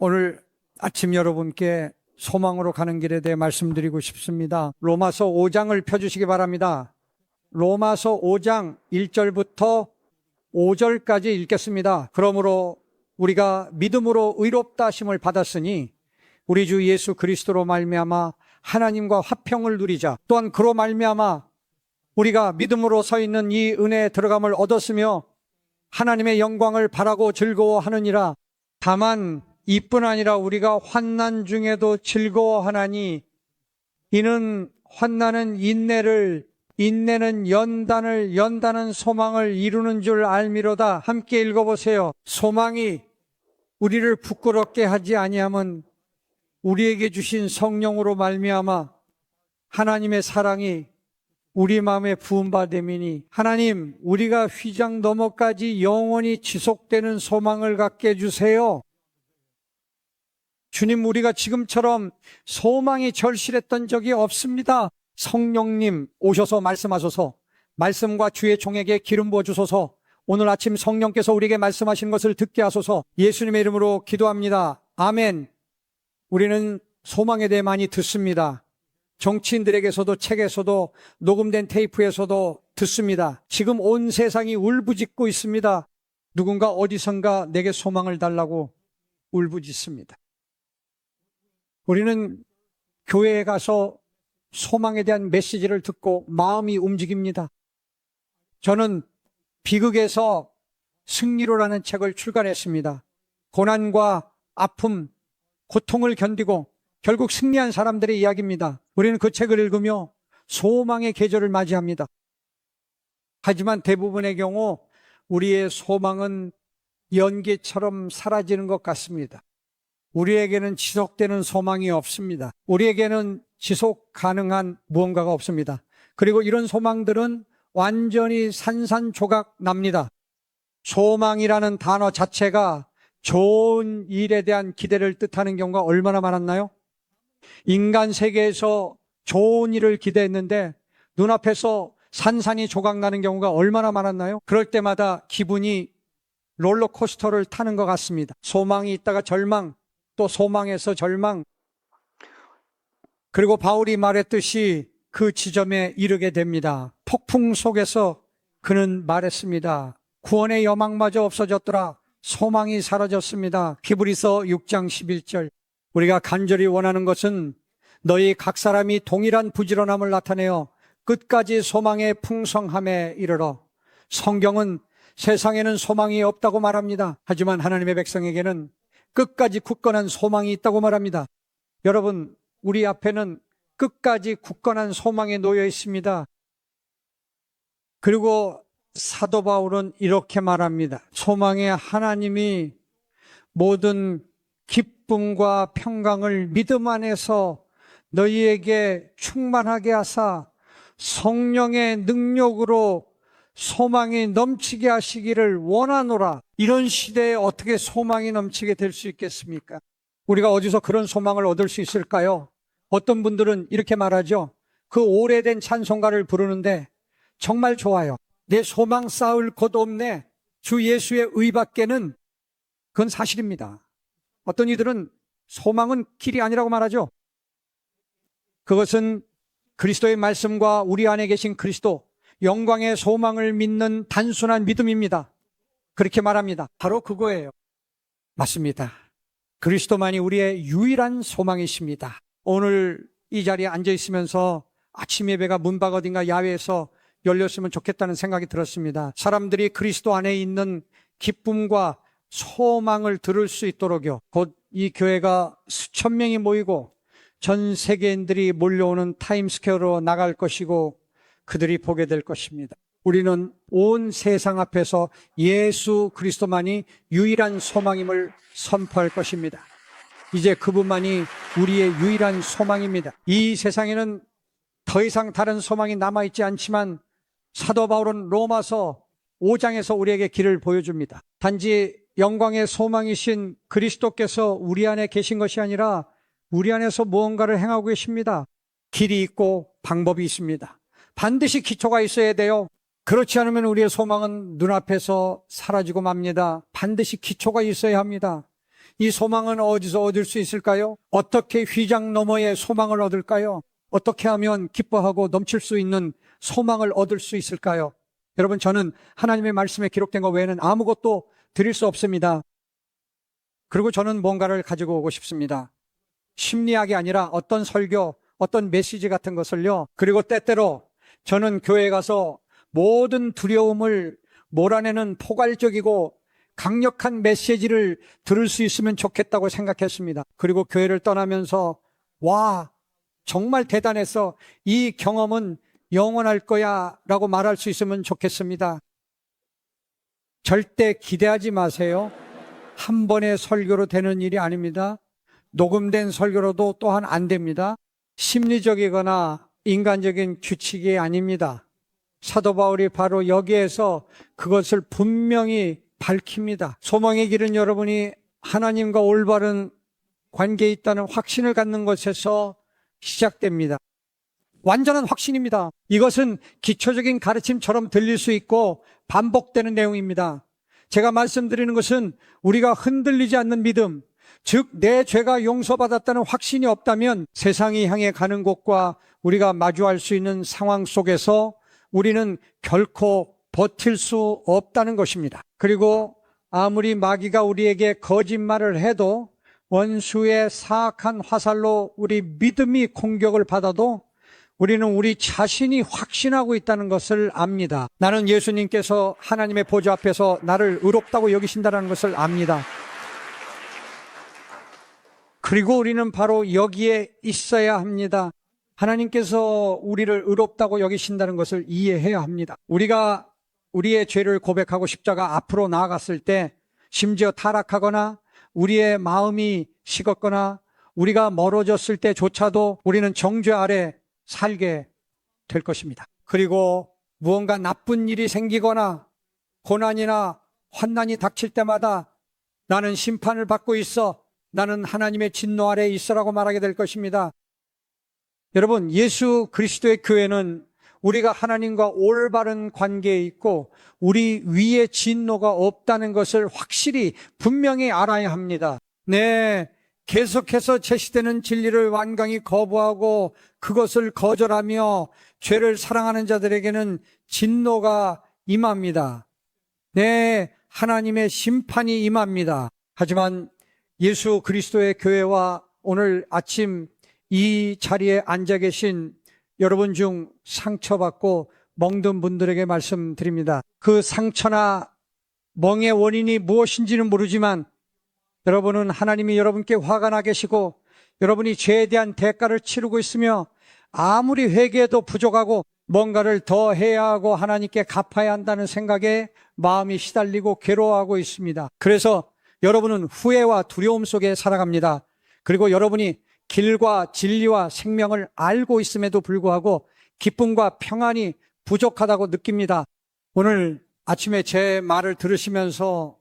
오늘 아침 여러분께 소망으로 가는 길에 대해 말씀드리고 싶습니다. 로마서 5장을 펴주시기 바랍니다. 로마서 5장 1절부터 5절까지 읽겠습니다. 그러므로 우리가 믿음으로 의롭다 하심을 받았으니 우리 주 예수 그리스도로 말미암아 하나님과 화평을 누리자. 또한 그로 말미암아 우리가 믿음으로 서 있는 이 은혜에 들어감을 얻었으며 하나님의 영광을 바라고 즐거워하느니라. 다만 이뿐 아니라 우리가 환난 중에도 즐거워하나니 이는 환난은 인내를, 인내는 연단을, 연단은 소망을 이루는 줄 알미로다. 함께 읽어보세요. 소망이 우리를 부끄럽게 하지 아니함은 우리에게 주신 성령으로 말미암아 하나님의 사랑이 우리 마음에 부음받음이니 하나님, 우리가 휘장 너머까지 영원히 지속되는 소망을 갖게 해주세요. 주님, 우리가 지금처럼 소망이 절실했던 적이 없습니다. 성령님 오셔서 말씀하소서. 말씀과 주의 종에게 기름 부어주소서. 오늘 아침 성령께서 우리에게 말씀하신 것을 듣게 하소서. 예수님의 이름으로 기도합니다. 아멘. 우리는 소망에 대해 많이 듣습니다. 정치인들에게서도 책에서도 녹음된 테이프에서도 듣습니다. 지금 온 세상이 울부짖고 있습니다. 누군가 어디선가 내게 소망을 달라고 울부짖습니다. 우리는 교회에 가서 소망에 대한 메시지를 듣고 마음이 움직입니다. 저는 비극에서 승리로라는 책을 출간했습니다. 고난과 아픔, 고통을 견디고 결국 승리한 사람들의 이야기입니다. 우리는 그 책을 읽으며 소망의 계절을 맞이합니다. 하지만 대부분의 경우 우리의 소망은 연기처럼 사라지는 것 같습니다. 우리에게는 지속되는 소망이 없습니다. 우리에게는 지속 가능한 무언가가 없습니다. 그리고 이런 소망들은 완전히 산산조각 납니다. 소망이라는 단어 자체가 좋은 일에 대한 기대를 뜻하는 경우가 얼마나 많았나요? 인간 세계에서 좋은 일을 기대했는데 눈앞에서 산산이 조각나는 경우가 얼마나 많았나요? 그럴 때마다 기분이 롤러코스터를 타는 것 같습니다. 소망이 있다가 절망, 또 소망에서 절망. 그리고 바울이 말했듯이 그 지점에 이르게 됩니다. 폭풍 속에서 그는 말했습니다. 구원의 여망마저 없어졌더라. 소망이 사라졌습니다. 히브리서 6장 11절. 우리가 간절히 원하는 것은 너희 각 사람이 동일한 부지런함을 나타내어 끝까지 소망의 풍성함에 이르러. 성경은 세상에는 소망이 없다고 말합니다. 하지만 하나님의 백성에게는 끝까지 굳건한 소망이 있다고 말합니다. 여러분, 우리 앞에는 끝까지 굳건한 소망에 놓여 있습니다. 그리고 사도 바울은 이렇게 말합니다. 소망의 하나님이 모든 기쁨과 평강을 믿음 안에서 너희에게 충만하게 하사 성령의 능력으로 소망이 넘치게 하시기를 원하노라. 이런 시대에 어떻게 소망이 넘치게 될 수 있겠습니까? 우리가 어디서 그런 소망을 얻을 수 있을까요? 어떤 분들은 이렇게 말하죠. 그 오래된 찬송가를 부르는데 정말 좋아요. 내 소망 쌓을 곳 없네. 주 예수의 의밖에는. 그건 사실입니다. 어떤 이들은 소망은 길이 아니라고 말하죠. 그것은 그리스도의 말씀과 우리 안에 계신 그리스도, 영광의 소망을 믿는 단순한 믿음입니다. 그렇게 말합니다. 바로 그거예요. 맞습니다. 그리스도만이 우리의 유일한 소망이십니다. 오늘 이 자리에 앉아 있으면서 아침 예배가 문밖 어딘가 야외에서 열렸으면 좋겠다는 생각이 들었습니다. 사람들이 그리스도 안에 있는 기쁨과 소망을 들을 수 있도록요. 곧 이 교회가 수천 명이 모이고 전 세계인들이 몰려오는 타임스퀘어로 나갈 것이고 그들이 보게 될 것입니다. 우리는 온 세상 앞에서 예수 그리스도만이 유일한 소망임을 선포할 것입니다. 이제 그분만이 우리의 유일한 소망입니다. 이 세상에는 더 이상 다른 소망이 남아있지 않지만 사도 바울은 로마서 5장에서 우리에게 길을 보여줍니다. 단지 영광의 소망이신 그리스도께서 우리 안에 계신 것이 아니라 우리 안에서 무언가를 행하고 계십니다. 길이 있고 방법이 있습니다. 반드시 기초가 있어야 돼요. 그렇지 않으면 우리의 소망은 눈앞에서 사라지고 맙니다. 반드시 기초가 있어야 합니다. 이 소망은 어디서 얻을 수 있을까요? 어떻게 휘장 너머에 소망을 얻을까요? 어떻게 하면 기뻐하고 넘칠 수 있는 소망을 얻을 수 있을까요? 여러분, 저는 하나님의 말씀에 기록된 것 외에는 아무것도 드릴 수 없습니다. 그리고 저는 뭔가를 가지고 오고 싶습니다. 심리학이 아니라 어떤 설교, 어떤 메시지 같은 것을요. 그리고 때때로 저는 교회에 가서 모든 두려움을 몰아내는 포괄적이고 강력한 메시지를 들을 수 있으면 좋겠다고 생각했습니다. 그리고 교회를 떠나면서 와, 정말 대단해서 이 경험은 영원할 거야 라고 말할 수 있으면 좋겠습니다. 절대 기대하지 마세요. 한 번의 설교로 되는 일이 아닙니다. 녹음된 설교로도 또한 안 됩니다. 심리적이거나 인간적인 규칙이 아닙니다. 사도 바울이 바로 여기에서 그것을 분명히 밝힙니다. 소망의 길은 여러분이 하나님과 올바른 관계에 있다는 확신을 갖는 것에서 시작됩니다. 완전한 확신입니다. 이것은 기초적인 가르침처럼 들릴 수 있고 반복되는 내용입니다. 제가 말씀드리는 것은 우리가 흔들리지 않는 믿음, 즉 내 죄가 용서받았다는 확신이 없다면 세상이 향해 가는 곳과 우리가 마주할 수 있는 상황 속에서 우리는 결코 버틸 수 없다는 것입니다. 그리고 아무리 마귀가 우리에게 거짓말을 해도 원수의 사악한 화살로 우리 믿음이 공격을 받아도 우리는 우리 자신이 확신하고 있다는 것을 압니다. 나는 예수님께서 하나님의 보좌 앞에서 나를 의롭다고 여기신다는 것을 압니다. 그리고 우리는 바로 여기에 있어야 합니다. 하나님께서 우리를 의롭다고 여기신다는 것을 이해해야 합니다. 우리가 우리의 죄를 고백하고 십자가 앞으로 나아갔을 때 심지어 타락하거나 우리의 마음이 식었거나 우리가 멀어졌을 때조차도 우리는 정죄 아래 살게 될 것입니다. 그리고 무언가 나쁜 일이 생기거나 고난이나 환난이 닥칠 때마다 나는 심판을 받고 있어, 나는 하나님의 진노 아래에 있어라고 말하게 될 것입니다. 여러분, 예수 그리스도의 교회는 우리가 하나님과 올바른 관계에 있고 우리 위에 진노가 없다는 것을 확실히 분명히 알아야 합니다. 네, 계속해서 제시되는 진리를 완강히 거부하고 그것을 거절하며 죄를 사랑하는 자들에게는 진노가 임합니다. 네, 하나님의 심판이 임합니다. 하지만 예수 그리스도의 교회와 오늘 아침 이 자리에 앉아 계신 여러분 중 상처받고 멍든 분들에게 말씀드립니다. 그 상처나 멍의 원인이 무엇인지는 모르지만 여러분은 하나님이 여러분께 화가 나 계시고 여러분이 죄에 대한 대가를 치르고 있으며 아무리 회개해도 부족하고 뭔가를 더 해야 하고 하나님께 갚아야 한다는 생각에 마음이 시달리고 괴로워하고 있습니다. 그래서 여러분은 후회와 두려움 속에 살아갑니다. 그리고 여러분이 길과 진리와 생명을 알고 있음에도 불구하고 기쁨과 평안이 부족하다고 느낍니다. 오늘 아침에 제 말을 들으시면서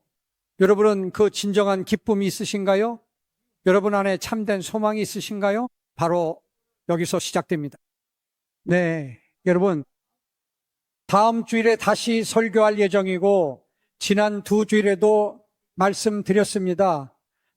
여러분은 그 진정한 기쁨이 있으신가요? 여러분 안에 참된 소망이 있으신가요? 바로 여기서 시작됩니다. 네, 여러분, 다음 주일에 다시 설교할 예정이고 지난 2주일에도 말씀드렸습니다.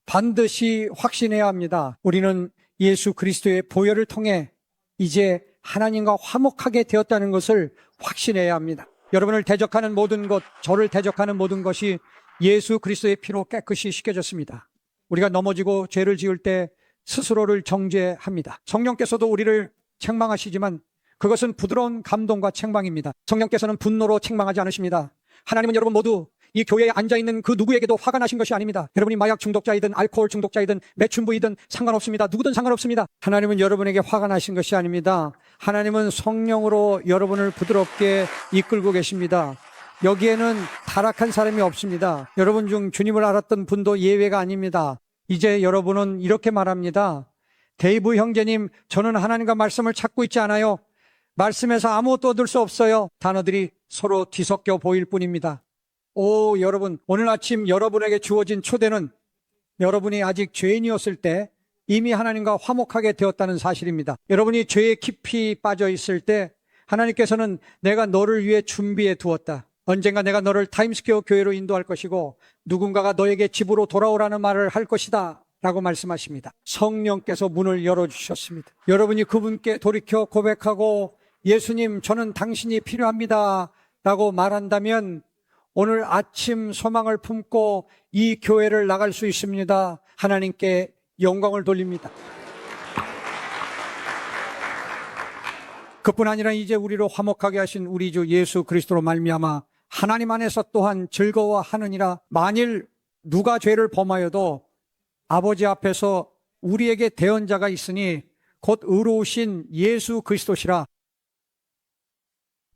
반드시 확신해야 합니다. 우리는 예수 그리스도의 보혈을 통해 이제 하나님과 화목하게 되었다는 것을 확신해야 합니다. 여러분을 대적하는 모든 것, 저를 대적하는 모든 것이 예수 그리스도의 피로 깨끗이 씻겨졌습니다. 우리가 넘어지고 죄를 지을 때 스스로를 정죄합니다. 성령께서도 우리를 책망하시지만 그것은 부드러운 감동과 책망입니다. 성령께서는 분노로 책망하지 않으십니다. 하나님은 여러분 모두 이 교회에 앉아있는 그 누구에게도 화가 나신 것이 아닙니다. 여러분이 마약 중독자이든 알코올 중독자이든 매춘부이든 상관없습니다. 누구든 상관없습니다. 하나님은 여러분에게 화가 나신 것이 아닙니다. 하나님은 성령으로 여러분을 부드럽게 이끌고 계십니다. 여기에는 타락한 사람이 없습니다. 여러분 중 주님을 알았던 분도 예외가 아닙니다. 이제 여러분은 이렇게 말합니다. 데이브 형제님, 저는 하나님과 말씀을 찾고 있지 않아요. 말씀에서 아무것도 얻을 수 없어요. 단어들이 서로 뒤섞여 보일 뿐입니다. 오, 여러분, 오늘 아침 여러분에게 주어진 초대는 여러분이 아직 죄인이었을 때 이미 하나님과 화목하게 되었다는 사실입니다. 여러분이 죄에 깊이 빠져 있을 때 하나님께서는 내가 너를 위해 준비해 두었다. 언젠가 내가 너를 타임스퀘어 교회로 인도할 것이고 누군가가 너에게 집으로 돌아오라는 말을 할 것이다 라고 말씀하십니다. 성령께서 문을 열어주셨습니다. 여러분이 그분께 돌이켜 고백하고 예수님, 저는 당신이 필요합니다 라고 말한다면 오늘 아침 소망을 품고 이 교회를 나갈 수 있습니다. 하나님께 영광을 돌립니다. 그뿐 아니라 이제 우리로 화목하게 하신 우리 주 예수 그리스도로 말미암아 하나님 안에서 또한 즐거워하느니라. 만일 누가 죄를 범하여도 아버지 앞에서 우리에게 대언자가 있으니 곧 의로우신 예수 그리스도시라.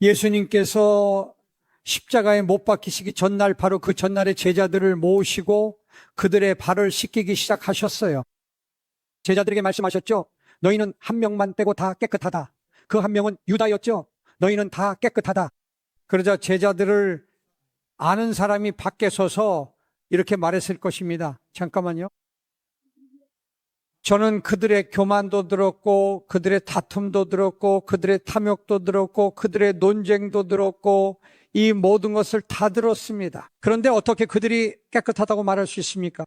예수님께서 십자가에 못 박히시기 전날, 바로 그 전날에 제자들을 모으시고 그들의 발을 씻기기 시작하셨어요. 제자들에게 말씀하셨죠. 너희는 한 명만 빼고 다 깨끗하다. 그 한 명은 유다였죠. 너희는 다 깨끗하다. 그러자 제자들을 아는 사람이 밖에 서서 이렇게 말했을 것입니다. 잠깐만요. 저는 그들의 교만도 들었고 그들의 다툼도 들었고 그들의 탐욕도 들었고 그들의 논쟁도 들었고 이 모든 것을 다 들었습니다. 그런데 어떻게 그들이 깨끗하다고 말할 수 있습니까?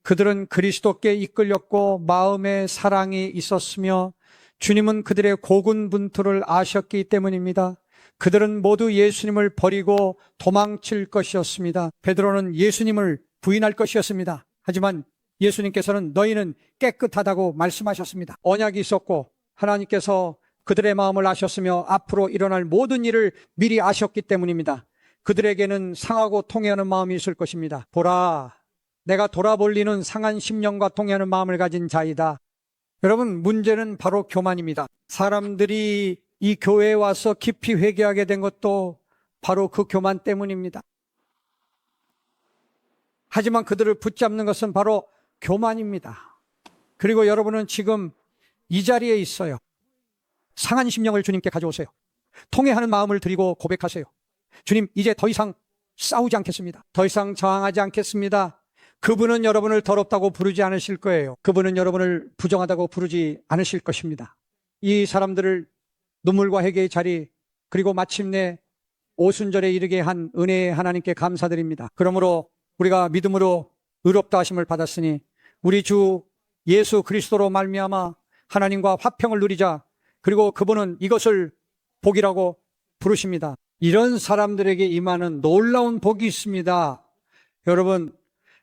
그들은 그리스도께 이끌렸고 마음에 사랑이 있었으며 주님은 그들의 고군분투를 아셨기 때문입니다. 그들은 모두 예수님을 버리고 도망칠 것이었습니다. 베드로는 예수님을 부인할 것이었습니다. 하지만 예수님께서는 너희는 깨끗하다고 말씀하셨습니다. 언약이 있었고 하나님께서 그들의 마음을 아셨으며 앞으로 일어날 모든 일을 미리 아셨기 때문입니다. 그들에게는 상하고 통회하는 마음이 있을 것입니다. 보라, 내가 돌아볼리는 상한 심령과 통회하는 마음을 가진 자이다. 여러분, 문제는 바로 교만입니다. 사람들이 이 교회에 와서 깊이 회개하게 된 것도 바로 그 교만 때문입니다. 하지만 그들을 붙잡는 것은 바로 교만입니다. 그리고 여러분은 지금 이 자리에 있어요. 상한 심령을 주님께 가져오세요. 통회하는 마음을 드리고 고백하세요. 주님, 이제 더 이상 싸우지 않겠습니다. 더 이상 저항하지 않겠습니다. 그분은 여러분을 더럽다고 부르지 않으실 거예요. 그분은 여러분을 부정하다고 부르지 않으실 것입니다. 이 사람들을 눈물과 회개의 자리, 그리고 마침내 오순절에 이르게 한 은혜의 하나님께 감사드립니다. 그러므로 우리가 믿음으로 의롭다 하심을 받았으니 우리 주 예수 그리스도로 말미암아 하나님과 화평을 누리자. 그리고 그분은 이것을 복이라고 부르십니다. 이런 사람들에게 임하는 놀라운 복이 있습니다. 여러분,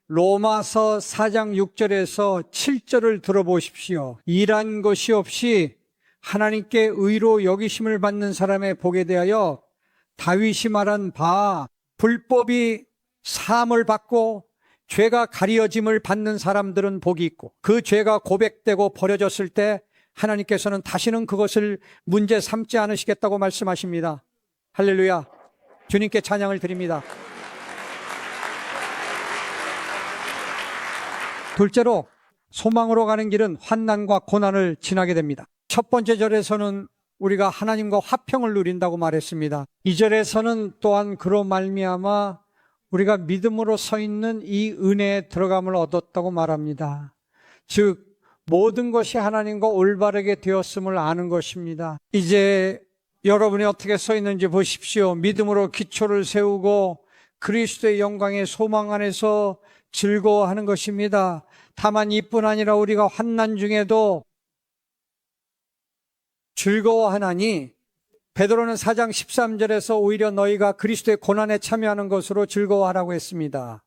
로마서 4장 6절에서 7절을 들어보십시오. 일한 것이 없이 하나님께 의로 여기심을 받는 사람의 복에 대하여 다윗이 말한 바, 불법이 사함을 받고 죄가 가리어짐을 받는 사람들은 복이 있고 그 죄가 고백되고 버려졌을 때 하나님께서는 다시는 그것을 문제 삼지 않으시겠다고 말씀하십니다. 할렐루야. 주님께 찬양을 드립니다. 둘째로, 소망으로 가는 길은 환난과 고난을 지나게 됩니다. 첫 번째 절에서는 우리가 하나님과 화평을 누린다고 말했습니다. 2절에서는 또한 그로 말미암아 우리가 믿음으로 서 있는 이 은혜에 들어감을 얻었다고 말합니다. 즉 모든 것이 하나님과 올바르게 되었음을 아는 것입니다. 이제 여러분이 어떻게 서 있는지 보십시오. 믿음으로 기초를 세우고 그리스도의 영광의 소망 안에서 즐거워하는 것입니다. 다만 이뿐 아니라 우리가 환난 중에도 즐거워하나니, 베드로는 4장 13절에서 오히려 너희가 그리스도의 고난에 참여하는 것으로 즐거워하라고 했습니다.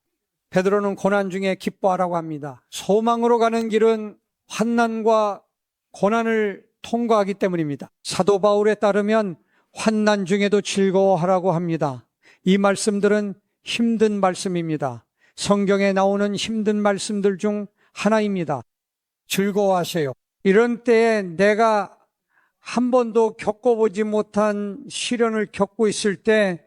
베드로는 고난 중에 기뻐하라고 합니다. 소망으로 가는 길은 환난과 고난을 통과하기 때문입니다. 사도 바울에 따르면 환난 중에도 즐거워하라고 합니다. 이 말씀들은 힘든 말씀입니다. 성경에 나오는 힘든 말씀들 중 하나입니다. 즐거워하세요. 이런 때에 내가 한 번도 겪어보지 못한 시련을 겪고 있을 때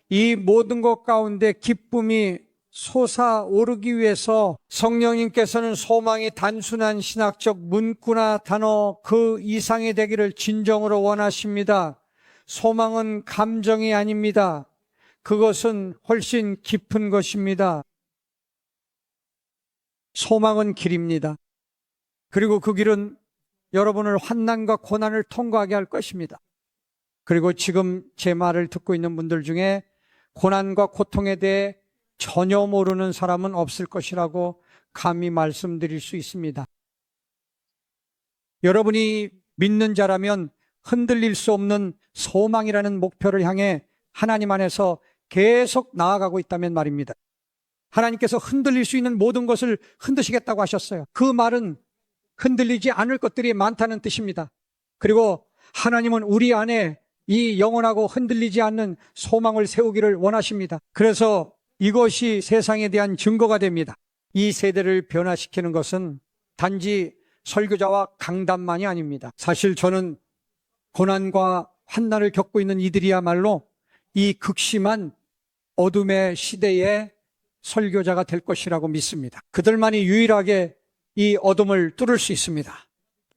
이 모든 것 가운데 기쁨이 솟아오르기 위해서 성령님께서는 소망이 단순한 신학적 문구나 단어 그 이상이 되기를 진정으로 원하십니다. 소망은 감정이 아닙니다. 그것은 훨씬 깊은 것입니다. 소망은 길입니다. 그리고 그 길은 여러분을 환난과 고난을 통과하게 할 것입니다. 그리고 지금 제 말을 듣고 있는 분들 중에 고난과 고통에 대해 전혀 모르는 사람은 없을 것이라고 감히 말씀드릴 수 있습니다. 여러분이 믿는 자라면 흔들릴 수 없는 소망이라는 목표를 향해 하나님 안에서 계속 나아가고 있다면 말입니다. 하나님께서 흔들릴 수 있는 모든 것을 흔드시겠다고 하셨어요. 그 말은 흔들리지 않을 것들이 많다는 뜻입니다. 그리고 하나님은 우리 안에 이 영원하고 흔들리지 않는 소망을 세우기를 원하십니다. 그래서 이것이 세상에 대한 증거가 됩니다. 이 세대를 변화시키는 것은 단지 설교자와 강단만이 아닙니다. 사실 저는 고난과 환난을 겪고 있는 이들이야말로 이 극심한 어둠의 시대에 설교자가 될 것이라고 믿습니다. 그들만이 유일하게 이 어둠을 뚫을 수 있습니다.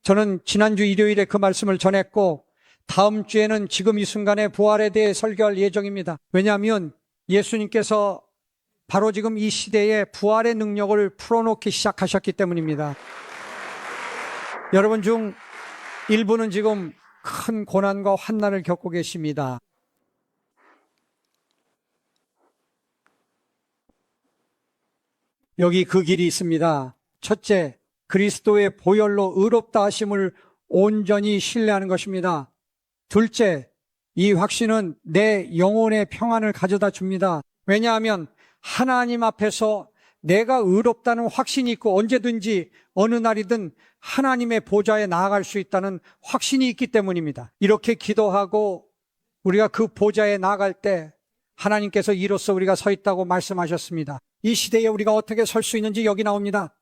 저는 지난주 일요일에 그 말씀을 전했고 다음 주에는 지금 이 순간의 부활에 대해 설교할 예정입니다. 왜냐하면 예수님께서 바로 지금 이 시대에 부활의 능력을 풀어놓기 시작하셨기 때문입니다. 여러분 중 일부는 지금 큰 고난과 환난을 겪고 계십니다. 여기 그 길이 있습니다. 첫째, 그리스도의 보혈로 의롭다 하심을 온전히 신뢰하는 것입니다. 둘째, 이 확신은 내 영혼의 평안을 가져다 줍니다. 왜냐하면 하나님 앞에서 내가 의롭다는 확신이 있고 언제든지 어느 날이든 하나님의 보좌에 나아갈 수 있다는 확신이 있기 때문입니다. 이렇게 기도하고 우리가 그 보좌에 나아갈 때 하나님께서 이로써 우리가 서 있다고 말씀하셨습니다. 이 시대에 우리가 어떻게 설 수 있는지 여기 나옵니다.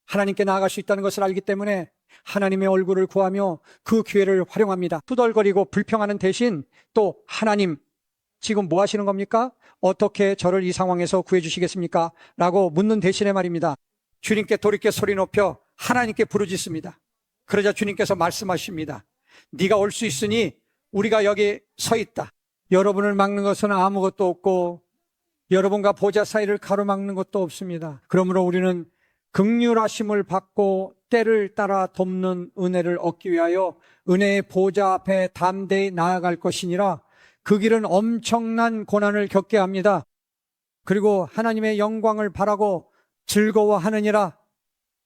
하나님께 나아갈 수 있다는 것을 알기 때문에 하나님의 얼굴을 구하며 그 기회를 활용합니다. 투덜거리고 불평하는 대신 또 하나님 지금 뭐 하시는 겁니까? 어떻게 저를 이 상황에서 구해주시겠습니까? 라고 묻는 대신에 말입니다. 주님께 돌이켜 소리 높여 하나님께 부르짖습니다. 그러자 주님께서 말씀하십니다. 네가 올 수 있으니 우리가 여기 서 있다. 여러분을 막는 것은 아무것도 없고 여러분과 보좌 사이를 가로막는 것도 없습니다. 그러므로 우리는 긍휼하심을 받고 때를 따라 돕는 은혜를 얻기 위하여 은혜의 보좌 앞에 담대히 나아갈 것이니라. 그 길은 엄청난 고난을 겪게 합니다. 그리고 하나님의 영광을 바라고 즐거워하느니라.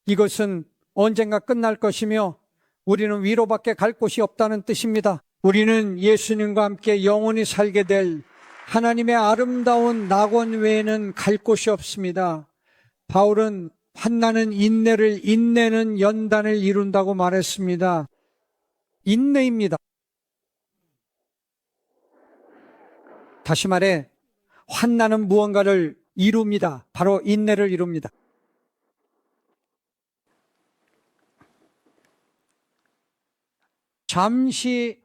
이것은 언젠가 끝날 것이며 우리는 위로밖에 갈 곳이 없다는 뜻입니다. 우리는 예수님과 함께 영원히 살게 될 하나님의 아름다운 낙원 외에는 갈 곳이 없습니다. 바울은 환난은 인내를, 인내는 연단을 이룬다고 말했습니다. 인내입니다. 다시 말해 환난은 무언가를 이룹니다. 바로 인내를 이룹니다. 잠시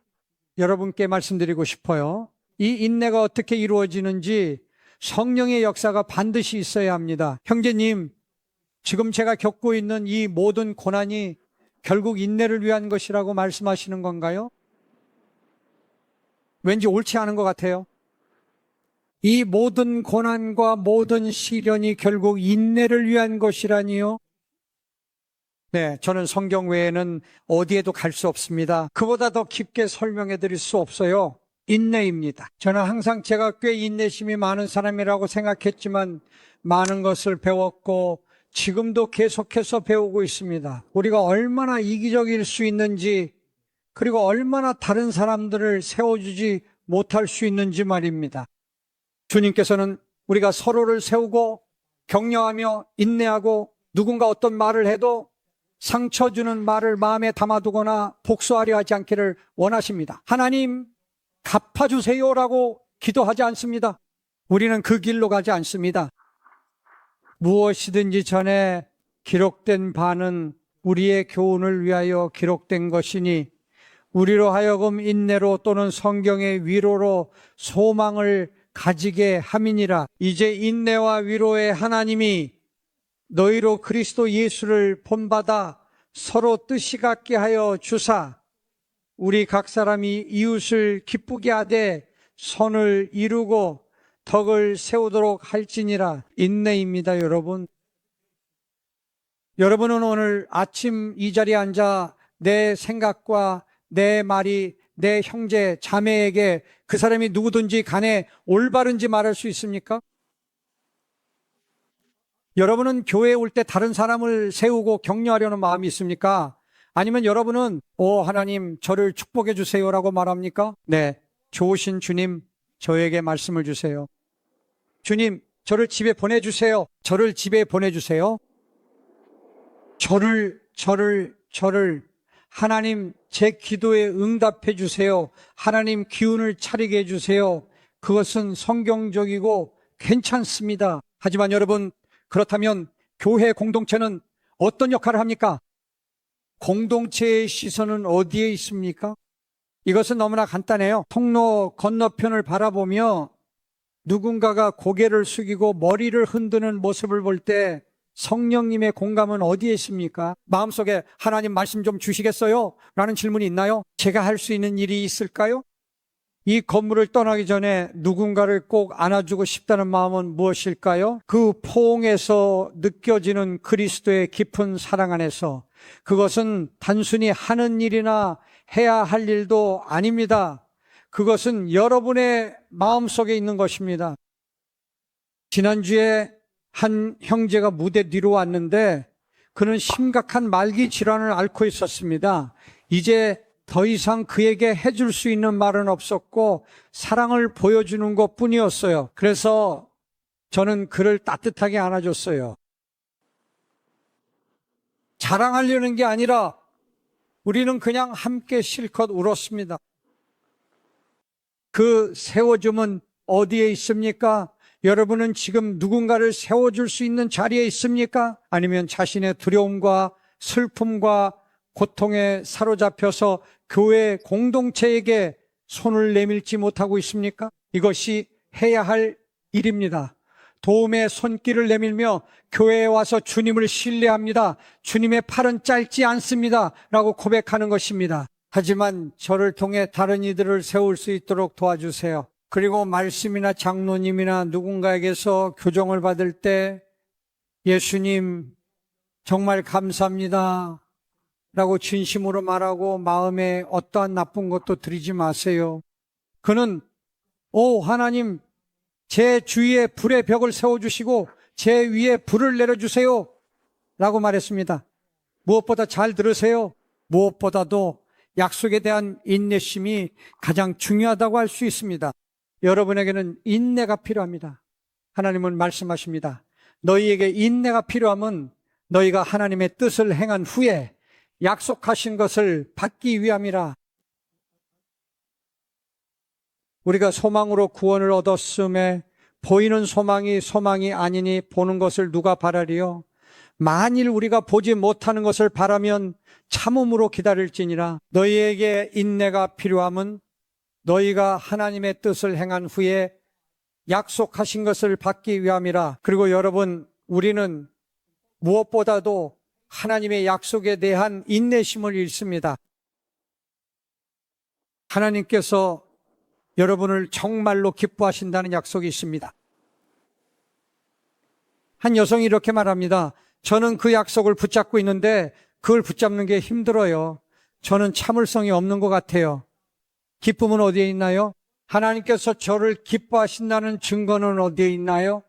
여러분께 말씀드리고 싶어요. 이 인내가 어떻게 이루어지는지 성령의 역사가 반드시 있어야 합니다. 형제님, 지금 제가 겪고 있는 이 모든 고난이 결국 인내를 위한 것이라고 말씀하시는 건가요? 왠지 옳지 않은 것 같아요. 이 모든 고난과 모든 시련이 결국 인내를 위한 것이라니요? 네, 저는 성경 외에는 어디에도 갈 수 없습니다. 그보다 더 깊게 설명해 드릴 수 없어요. 인내입니다. 저는 항상 제가 꽤 인내심이 많은 사람이라고 생각했지만 많은 것을 배웠고 지금도 계속해서 배우고 있습니다. 우리가 얼마나 이기적일 수 있는지 그리고 얼마나 다른 사람들을 세워주지 못할 수 있는지 말입니다. 주님께서는 우리가 서로를 세우고 격려하며 인내하고 누군가 어떤 말을 해도 상처 주는 말을 마음에 담아두거나 복수하려 하지 않기를 원하십니다. 하나님 갚아주세요라고 기도하지 않습니다. 우리는 그 길로 가지 않습니다. 무엇이든지 전에 기록된 바는 우리의 교훈을 위하여 기록된 것이니 우리로 하여금 인내로 또는 성경의 위로로 소망을 가지게 함이니라. 이제 인내와 위로의 하나님이 너희로 그리스도 예수를 본받아 서로 뜻이 같게 하여 주사 우리 각 사람이 이웃을 기쁘게 하되 선을 이루고 덕을 세우도록 할지니라. 인내입니다, 여러분. 여러분은 오늘 아침 이 자리에 앉아 내 생각과 내 말이 내 형제, 자매에게 그 사람이 누구든지 간에 올바른지 말할 수 있습니까? 여러분은 교회에 올 때 다른 사람을 세우고 격려하려는 마음이 있습니까? 아니면 여러분은 하나님 저를 축복해 주세요라고 말합니까? 네, 좋으신 주님 저에게 말씀을 주세요. 주님 저를 집에 보내주세요. 저를 집에 보내주세요. 저를 하나님 제 기도에 응답해 주세요. 하나님 기운을 차리게 해 주세요. 그것은 성경적이고 괜찮습니다. 하지만 여러분, 그렇다면 교회 공동체는 어떤 역할을 합니까? 공동체의 시선은 어디에 있습니까? 이것은 너무나 간단해요. 통로 건너편을 바라보며 누군가가 고개를 숙이고 머리를 흔드는 모습을 볼 때 성령님의 공감은 어디에 있습니까? 마음속에 하나님 말씀 좀 주시겠어요? 라는 질문이 있나요? 제가 할 수 있는 일이 있을까요? 이 건물을 떠나기 전에 누군가를 꼭 안아주고 싶다는 마음은 무엇일까요? 그 포옹에서 느껴지는 그리스도의 깊은 사랑 안에서 그것은 단순히 하는 일이나 해야 할 일도 아닙니다. 그것은 여러분의 마음속에 있는 것입니다. 지난주에 한 형제가 무대 뒤로 왔는데 그는 심각한 말기 질환을 앓고 있었습니다. 이제 더 이상 그에게 해줄 수 있는 말은 없었고 사랑을 보여주는 것뿐이었어요. 그래서 저는 그를 따뜻하게 안아줬어요. 자랑하려는 게 아니라 우리는 그냥 함께 실컷 울었습니다. 그 세워줌은 어디에 있습니까? 여러분은 지금 누군가를 세워줄 수 있는 자리에 있습니까? 아니면 자신의 두려움과 슬픔과 고통에 사로잡혀서 교회 공동체에게 손을 내밀지 못하고 있습니까? 이것이 해야 할 일입니다. 도움의 손길을 내밀며 교회에 와서 주님을 신뢰합니다. 주님의 팔은 짧지 않습니다. 라고 고백하는 것입니다. 하지만 저를 통해 다른 이들을 세울 수 있도록 도와주세요. 그리고 말씀이나 장로님이나 누군가에게서 교정을 받을 때 예수님 정말 감사합니다 라고 진심으로 말하고 마음에 어떠한 나쁜 것도 들이지 마세요. 그는 하나님 제 주위에 불의 벽을 세워주시고 제 위에 불을 내려주세요 라고 말했습니다. 무엇보다 잘 들으세요. 무엇보다도 약속에 대한 인내심이 가장 중요하다고 할 수 있습니다. 여러분에게는 인내가 필요합니다. 하나님은 말씀하십니다. 너희에게 인내가 필요함은 너희가 하나님의 뜻을 행한 후에 약속하신 것을 받기 위함이라. 우리가 소망으로 구원을 얻었음에 보이는 소망이 아니니 보는 것을 누가 바라리요? 만일 우리가 보지 못하는 것을 바라면 참음으로 기다릴지니라. 너희에게 인내가 필요함은 너희가 하나님의 뜻을 행한 후에 약속하신 것을 받기 위함이라. 그리고 여러분, 우리는 무엇보다도 하나님의 약속에 대한 인내심을 잃습니다. 하나님께서 여러분을 정말로 기뻐하신다는 약속이 있습니다. 한 여성이 이렇게 말합니다. 저는 그 약속을 붙잡고 있는데 그걸 붙잡는 게 힘들어요. 저는 참을성이 없는 것 같아요. 기쁨은 어디에 있나요? 하나님께서 저를 기뻐하신다는 증거는 어디에 있나요?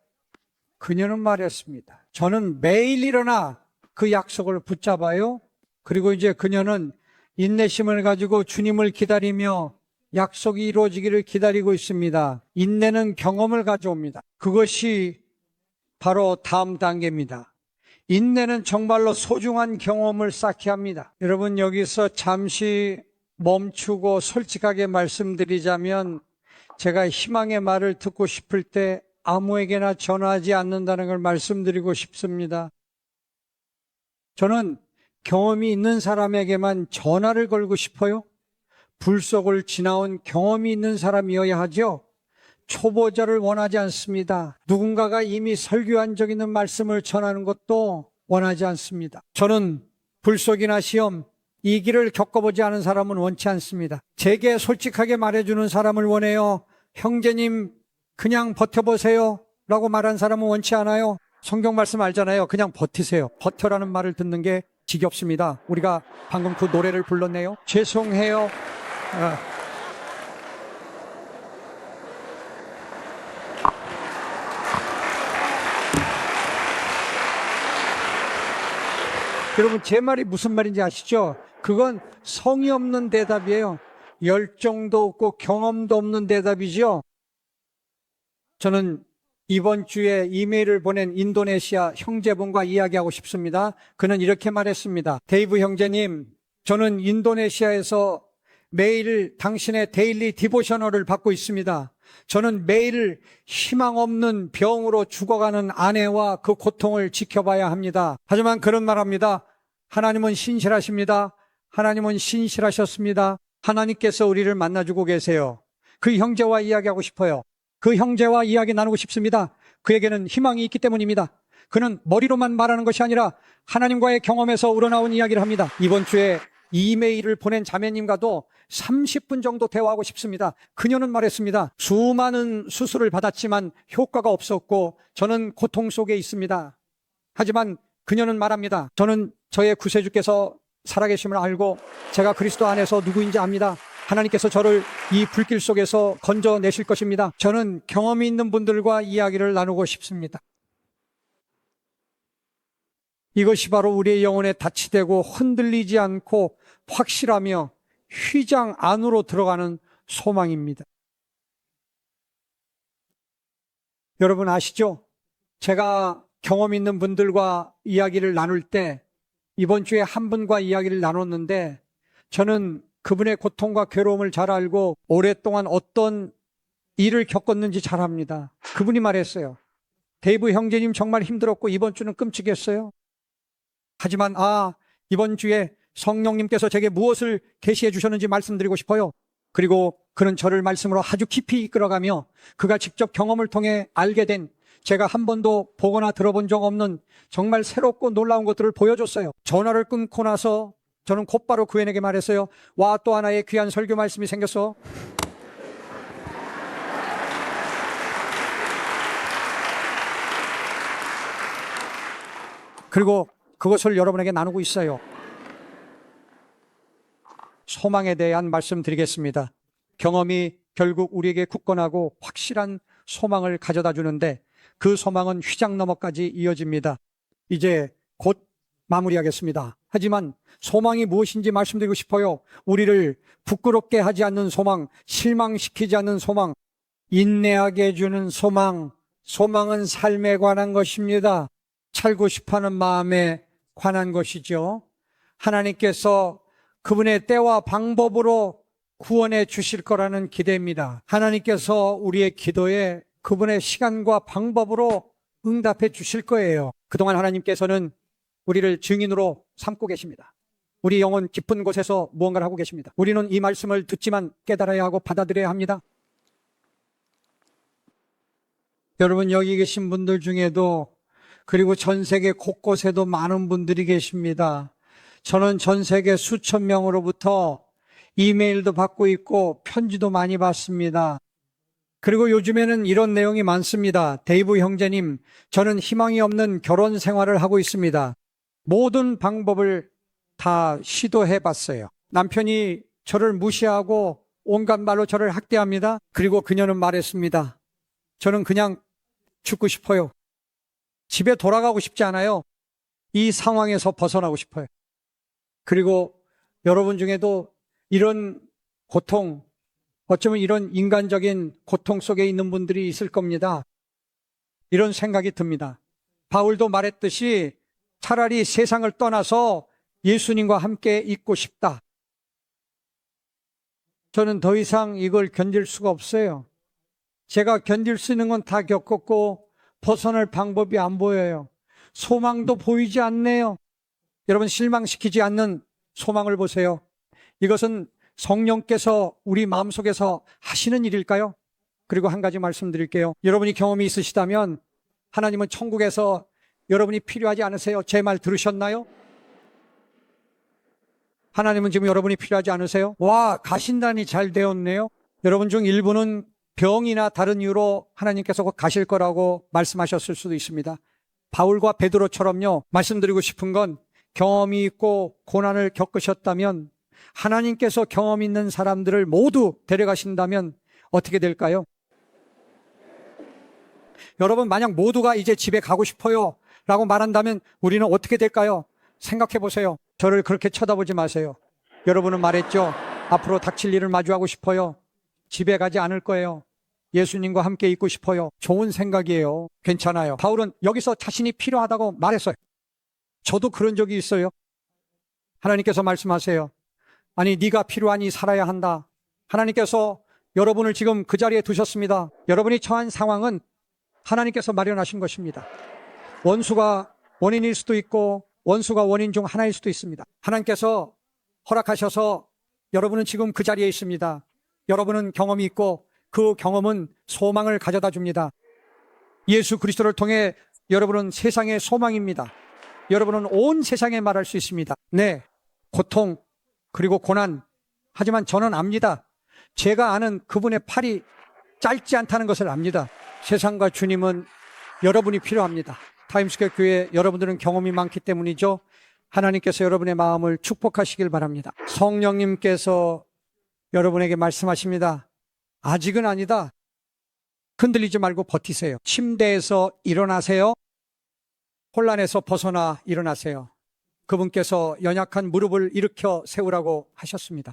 그녀는 말했습니다. 저는 매일 일어나 그 약속을 붙잡아요. 그리고 이제 그녀는 인내심을 가지고 주님을 기다리며 약속이 이루어지기를 기다리고 있습니다. 인내는 경험을 가져옵니다. 그것이 바로 다음 단계입니다. 인내는 정말로 소중한 경험을 쌓게 합니다. 여러분, 여기서 잠시 멈추고 솔직하게 말씀드리자면 제가 희망의 말을 듣고 싶을 때 아무에게나 전하지 않는다는 걸 말씀드리고 싶습니다. 저는 경험이 있는 사람에게만 전화를 걸고 싶어요. 불 속을 지나온 경험이 있는 사람이어야 하죠. 초보자를 원하지 않습니다. 누군가가 이미 설교한 적 있는 말씀을 전하는 것도 원하지 않습니다. 저는 불속이나 시험, 이 길을 겪어보지 않은 사람은 원치 않습니다. 제게 솔직하게 말해주는 사람을 원해요. 형제님 그냥 버텨보세요 라고 말한 사람은 원치 않아요. 성경 말씀 알잖아요. 그냥 버티세요. 버텨라는 말을 듣는 게 지겹습니다. 우리가 방금 그 노래를 불렀네요. 죄송해요. 여러분, 제 말이 무슨 말인지 아시죠? 그건 성의 없는 대답이에요. 열정도 없고 경험도 없는 대답이죠. 저는 이번 주에 이메일을 보낸 인도네시아 형제분과 이야기하고 싶습니다. 그는 이렇게 말했습니다. 데이브 형제님, 저는 인도네시아에서 매일 당신의 데일리 디보셔널을 받고 있습니다. 저는 매일 희망 없는 병으로 죽어가는 아내와 그 고통을 지켜봐야 합니다. 하지만 그런 말합니다. 하나님은 신실하십니다. 하나님은 신실하셨습니다. 하나님께서 우리를 만나주고 계세요. 그 형제와 이야기하고 싶어요. 그 형제와 이야기 나누고 싶습니다. 그에게는 희망이 있기 때문입니다. 그는 머리로만 말하는 것이 아니라 하나님과의 경험에서 우러나온 이야기를 합니다. 이번 주에 이메일을 보낸 자매님과도 30분 정도 대화하고 싶습니다. 그녀는 말했습니다. 수많은 수술을 받았지만 효과가 없었고 저는 고통 속에 있습니다. 하지만 그녀는 말합니다. 저는 저의 구세주께서 살아계심을 알고 제가 그리스도 안에서 누구인지 압니다. 하나님께서 저를 이 불길 속에서 건져내실 것입니다. 저는 경험이 있는 분들과 이야기를 나누고 싶습니다. 이것이 바로 우리의 영혼에 닫히되고 흔들리지 않고 확실하며 휘장 안으로 들어가는 소망입니다. 여러분 아시죠? 제가 경험 있는 분들과 이야기를 나눌 때 이번 주에 한 분과 이야기를 나눴는데 저는 그분의 고통과 괴로움을 잘 알고 오랫동안 어떤 일을 겪었는지 잘 압니다. 그분이 말했어요. 데이브 형제님 정말 힘들었고 이번 주는 끔찍했어요. 하지만 이번 주에 성령님께서 제게 무엇을 계시해 주셨는지 말씀드리고 싶어요. 그리고 그는 저를 말씀으로 아주 깊이 이끌어가며 그가 직접 경험을 통해 알게 된 제가 한 번도 보거나 들어본 적 없는 정말 새롭고 놀라운 것들을 보여줬어요. 전화를 끊고 나서 저는 곧바로 그에게 말했어요. 와, 또 하나의 귀한 설교 말씀이 생겼어. 그리고 그것을 여러분에게 나누고 있어요. 소망에 대한 말씀드리겠습니다. 경험이 결국 우리에게 굳건하고 확실한 소망을 가져다 주는데 그 소망은 휘장 너머까지 이어집니다. 이제 곧 마무리하겠습니다. 하지만 소망이 무엇인지 말씀드리고 싶어요. 우리를 부끄럽게 하지 않는 소망, 실망시키지 않는 소망, 인내하게 해주는 소망, 소망은 삶에 관한 것입니다. 살고 싶어하는 마음에 관한 것이죠. 하나님께서 그분의 때와 방법으로 구원해 주실 거라는 기대입니다. 하나님께서 우리의 기도에 그분의 시간과 방법으로 응답해 주실 거예요. 그동안 하나님께서는 우리를 증인으로 삼고 계십니다. 우리 영혼 깊은 곳에서 무언가를 하고 계십니다. 우리는 이 말씀을 듣지만 깨달아야 하고 받아들여야 합니다. 여러분, 여기 계신 분들 중에도 그리고 전 세계 곳곳에도 많은 분들이 계십니다. 저는 전 세계 수천 명으로부터 이메일도 받고 있고 편지도 많이 받습니다. 그리고 요즘에는 이런 내용이 많습니다. 데이브 형제님, 저는 희망이 없는 결혼 생활을 하고 있습니다. 모든 방법을 다 시도해 봤어요. 남편이 저를 무시하고 온갖 말로 저를 학대합니다. 그리고 그녀는 말했습니다. 저는 그냥 죽고 싶어요. 집에 돌아가고 싶지 않아요. 이 상황에서 벗어나고 싶어요. 그리고 여러분 중에도 이런 고통, 어쩌면 이런 인간적인 고통 속에 있는 분들이 있을 겁니다. 이런 생각이 듭니다. 바울도 말했듯이 차라리 세상을 떠나서 예수님과 함께 있고 싶다. 저는 더 이상 이걸 견딜 수가 없어요. 제가 견딜 수 있는 건 다 겪었고 벗어날 방법이 안 보여요. 소망도 보이지 않네요. 여러분, 실망시키지 않는 소망을 보세요. 이것은 성령께서 우리 마음속에서 하시는 일일까요? 그리고 한 가지 말씀드릴게요. 여러분이 경험이 있으시다면 하나님은 천국에서 여러분이 필요하지 않으세요? 제 말 들으셨나요? 하나님은 지금 여러분이 필요하지 않으세요? 와, 가신다니 잘 되었네요. 여러분 중 일부는 병이나 다른 이유로 하나님께서 곧 가실 거라고 말씀하셨을 수도 있습니다. 바울과 베드로처럼요, 말씀드리고 싶은 건 경험이 있고 고난을 겪으셨다면 하나님께서 경험 있는 사람들을 모두 데려가신다면 어떻게 될까요? 여러분, 만약 모두가 이제 집에 가고 싶어요 라고 말한다면 우리는 어떻게 될까요? 생각해 보세요. 저를 그렇게 쳐다보지 마세요. 여러분은 말했죠. 앞으로 닥칠 일을 마주하고 싶어요. 집에 가지 않을 거예요. 예수님과 함께 있고 싶어요. 좋은 생각이에요. 괜찮아요. 바울은 여기서 자신이 필요하다고 말했어요. 저도 그런 적이 있어요. 하나님께서 말씀하세요. 아니, 네가 필요하니 살아야 한다. 하나님께서 여러분을 지금 그 자리에 두셨습니다. 여러분이 처한 상황은 하나님께서 마련하신 것입니다. 원수가 원인일 수도 있고 원수가 원인 중 하나일 수도 있습니다. 하나님께서 허락하셔서 여러분은 지금 그 자리에 있습니다. 여러분은 경험이 있고 그 경험은 소망을 가져다 줍니다. 예수 그리스도를 통해 여러분은 세상의 소망입니다. 여러분은 온 세상에 말할 수 있습니다. 네, 고통 그리고 고난. 하지만 저는 압니다. 제가 아는 그분의 팔이 짧지 않다는 것을 압니다. 세상과 주님은 여러분이 필요합니다. 타임스퀘어 교회 여러분들은 경험이 많기 때문이죠. 하나님께서 여러분의 마음을 축복하시길 바랍니다. 성령님께서 여러분에게 말씀하십니다. 아직은 아니다. 흔들리지 말고 버티세요. 침대에서 일어나세요. 혼란에서 벗어나 일어나세요. 그분께서 연약한 무릎을 일으켜 세우라고 하셨습니다.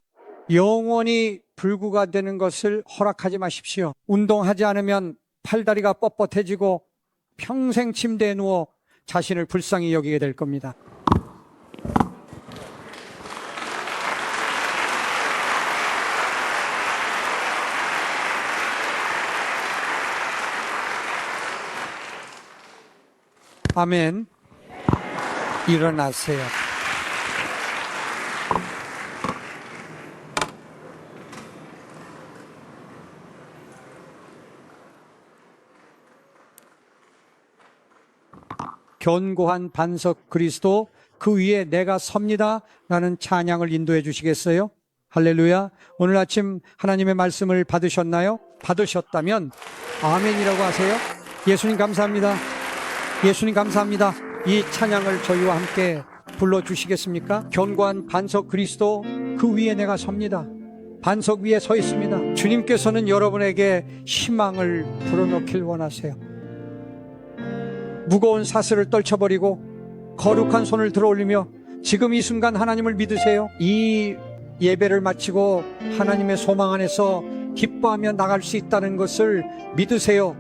영원히 불구가 되는 것을 허락하지 마십시오. 운동하지 않으면 팔다리가 뻣뻣해지고 평생 침대에 누워 자신을 불쌍히 여기게 될 겁니다. 아멘. 일어나세요. 견고한 반석 그리스도 그 위에 내가 섭니다 라는 찬양을 인도해 주시겠어요? 할렐루야. 오늘 아침 하나님의 말씀을 받으셨나요? 받으셨다면 아멘이라고 하세요. 예수님 감사합니다. 예수님 감사합니다. 이 찬양을 저희와 함께 불러주시겠습니까? 견고한 반석 그리스도 그 위에 내가 섭니다. 반석 위에 서 있습니다. 주님께서는 여러분에게 희망을 불어넣길 원하세요. 무거운 사슬을 떨쳐버리고 거룩한 손을 들어올리며 지금 이 순간 하나님을 믿으세요. 이 예배를 마치고 하나님의 소망 안에서 기뻐하며 나갈 수 있다는 것을 믿으세요.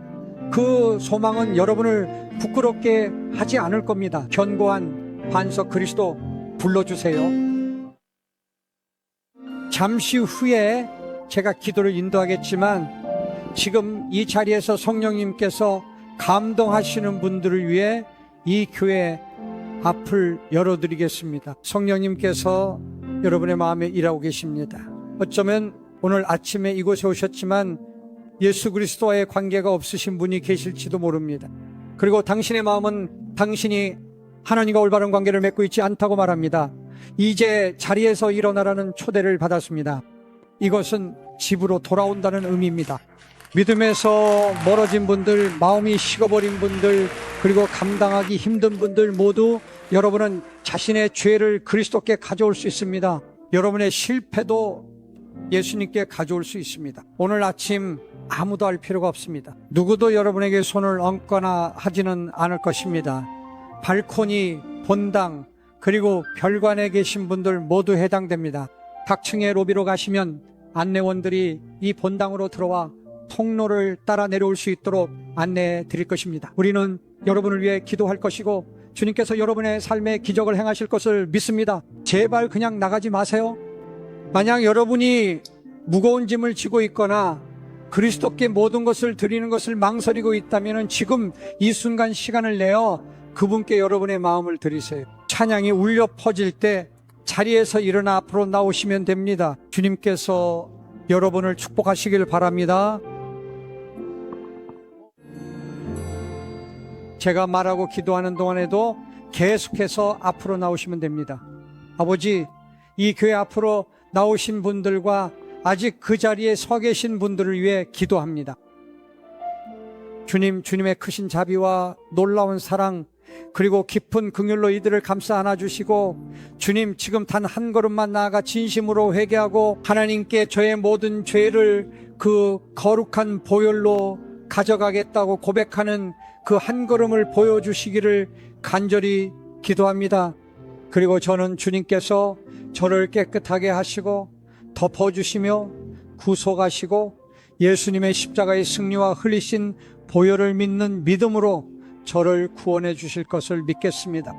그 소망은 여러분을 부끄럽게 하지 않을 겁니다. 견고한 반석 그리스도 불러주세요. 잠시 후에 제가 기도를 인도하겠지만 지금 이 자리에서 성령님께서 감동하시는 분들을 위해 이 교회 앞을 열어드리겠습니다. 성령님께서 여러분의 마음에 일하고 계십니다. 어쩌면 오늘 아침에 이곳에 오셨지만 예수 그리스도와의 관계가 없으신 분이 계실지도 모릅니다. 그리고 당신의 마음은 당신이 하나님과 올바른 관계를 맺고 있지 않다고 말합니다. 이제 자리에서 일어나라는 초대를 받았습니다. 이것은 집으로 돌아온다는 의미입니다. 믿음에서 멀어진 분들, 마음이 식어버린 분들, 그리고 감당하기 힘든 분들 모두 여러분은 자신의 죄를 그리스도께 가져올 수 있습니다. 여러분의 실패도 예수님께 가져올 수 있습니다. 오늘 아침 아무도 알 필요가 없습니다. 누구도 여러분에게 손을 얹거나 하지는 않을 것입니다. 발코니, 본당, 그리고 별관에 계신 분들 모두 해당됩니다. 각층의 로비로 가시면 안내원들이 이 본당으로 들어와 통로를 따라 내려올 수 있도록 안내해 드릴 것입니다. 우리는 여러분을 위해 기도할 것이고 주님께서 여러분의 삶에 기적을 행하실 것을 믿습니다. 제발 그냥 나가지 마세요. 만약 여러분이 무거운 짐을 지고 있거나 그리스도께 모든 것을 드리는 것을 망설이고 있다면 지금 이 순간 시간을 내어 그분께 여러분의 마음을 드리세요. 찬양이 울려 퍼질 때 자리에서 일어나 앞으로 나오시면 됩니다. 주님께서 여러분을 축복하시길 바랍니다. 제가 말하고 기도하는 동안에도 계속해서 앞으로 나오시면 됩니다. 아버지, 이 교회 앞으로 나오신 분들과 아직 그 자리에 서 계신 분들을 위해 기도합니다. 주님, 주님의 크신 자비와 놀라운 사랑, 그리고 깊은 긍휼로 이들을 감싸 안아주시고, 주님, 지금 단 한 걸음만 나아가 진심으로 회개하고 하나님께 저의 모든 죄를 그 거룩한 보혈로 가져가겠다고 고백하는 그 한 걸음을 보여주시기를 간절히 기도합니다. 그리고 저는 주님께서 저를 깨끗하게 하시고 덮어주시며 구속하시고 예수님의 십자가의 승리와 흘리신 보혈을 믿는 믿음으로 저를 구원해 주실 것을 믿겠습니다.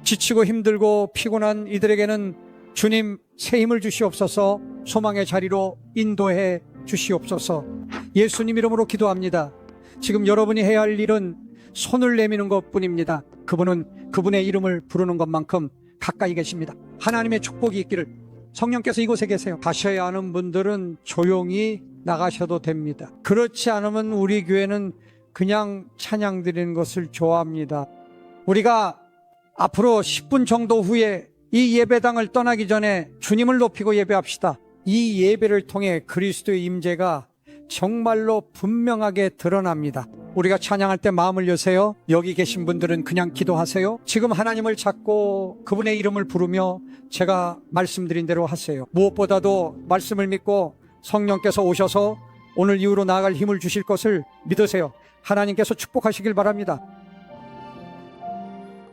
지치고 힘들고 피곤한 이들에게는 주님 새 힘을 주시옵소서. 소망의 자리로 인도해 주시옵소서. 예수님 이름으로 기도합니다. 지금 여러분이 해야 할 일은 손을 내미는 것뿐입니다. 그분은 그분의 이름을 부르는 것만큼 가까이 계십니다. 하나님의 축복이 있기를. 성령께서 이곳에 계세요. 가셔야 하는 분들은 조용히 나가셔도 됩니다. 그렇지 않으면 우리 교회는 그냥 찬양 드리는 것을 좋아합니다. 우리가 앞으로 10분 정도 후에 이 예배당을 떠나기 전에 주님을 높이고 예배합시다. 이 예배를 통해 그리스도의 임재가 정말로 분명하게 드러납니다. 우리가 찬양할 때 마음을 여세요. 여기 계신 분들은 그냥 기도하세요. 지금 하나님을 찾고 그분의 이름을 부르며 제가 말씀드린 대로 하세요. 무엇보다도 말씀을 믿고 성령께서 오셔서 오늘 이후로 나아갈 힘을 주실 것을 믿으세요. 하나님께서 축복하시길 바랍니다.